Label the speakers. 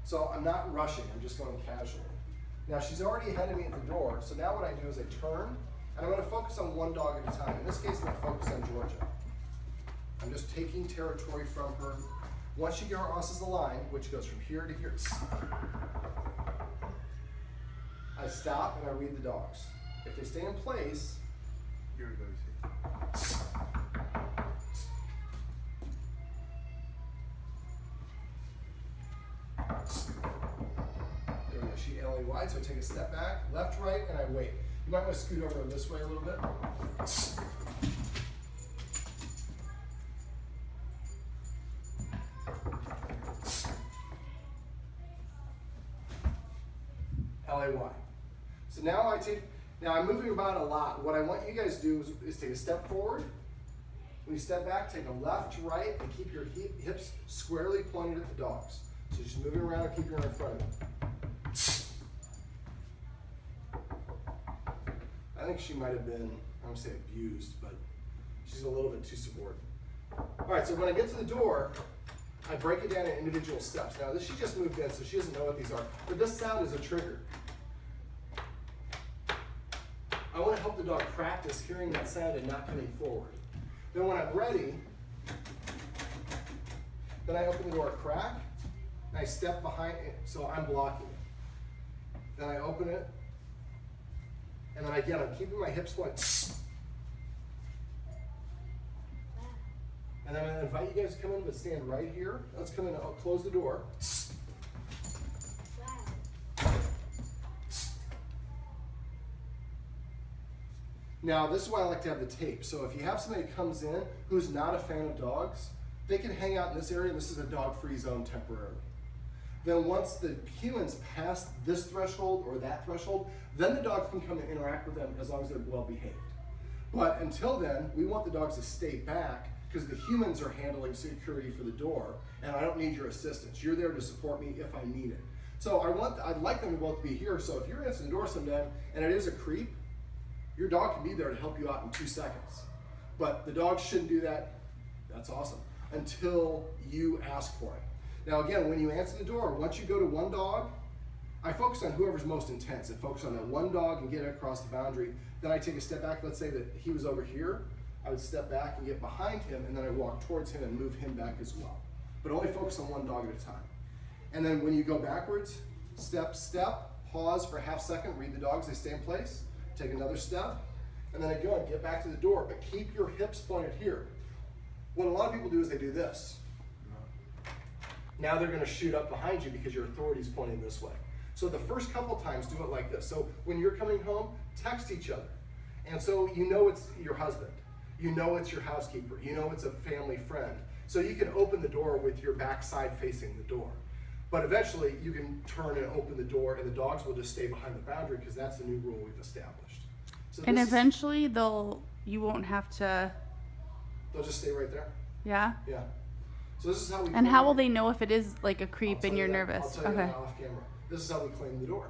Speaker 1: So I'm not rushing, I'm just going casually. Now she's already ahead of me at the door, so now what I do is I turn, and I'm going to focus on one dog at a time. In this case, I'm going to focus on Georgia. I'm just taking territory from her. Once she crosses the line, which goes from here to here, I stop and I read the dogs. If they stay in place,
Speaker 2: here we go.
Speaker 1: There we go. She LA wide, so I take a step back, left, right, and I wait. You might want to scoot over this way a little bit. LA-Y. So now I'm moving about a lot. What I want you guys to do is take a step forward. When you step back, take a left, right, and keep your hips squarely pointed at the dogs. So just moving around and keep your arm in front of you. I think she might have been, I don't say abused, but she's a little bit too subordinate. All right, so when I get to the door, I break it down in individual steps. Now, she just moved in, so she doesn't know what these are, but this sound is a trigger. I want to help the dog practice hearing that sound and not coming forward. Then when I'm ready, then I open the door a crack, and I step behind it, so I'm blocking it. Then I open it, and then again, I'm keeping my hips going. And then I'm going to invite you guys to come in, but stand right here. Let's come in, I'll close the door. Now, this is why I like to have the tape. So if you have somebody who comes in who's not a fan of dogs, they can hang out in this area, and this is a dog-free zone temporarily. Then once the humans pass this threshold or that threshold, then the dogs can come and interact with them as long as they're well behaved. But until then, we want the dogs to stay back because the humans are handling security for the door, and I don't need your assistance. You're there to support me if I need it. So I'd like them to both be here, so if you're answering the door sometime and it is a creep, your dog can be there to help you out in 2 seconds. But the dog shouldn't do that, that's awesome, until you ask for it. Now again, when you answer the door, once you go to one dog, I focus on whoever's most intense and focus on that one dog and get it across the boundary. Then I take a step back, let's say that he was over here, I would step back and get behind him, and then I walk towards him and move him back as well. But only focus on one dog at a time. And then when you go backwards, step, step, pause for a half second, read the dogs, they stay in place, take another step, and then again, get back to the door, but keep your hips pointed here. What a lot of people do is they do this. Now they're gonna shoot up behind you because your authority is pointing this way. So the first couple times, do it like this. So when you're coming home, text each other. And so you know it's your husband. You know it's your housekeeper. You know it's a family friend. So you can open the door with your backside facing the door. But eventually you can turn and open the door and the dogs will just stay behind the boundary because that's the new rule we've established. So
Speaker 3: and eventually you won't have to.
Speaker 1: They'll just stay right there.
Speaker 3: Yeah?
Speaker 1: Yeah. So this is how we.
Speaker 3: And how will they know if it is like a creep and you're nervous?
Speaker 1: I'll tell you that off camera. This is how we claim the door.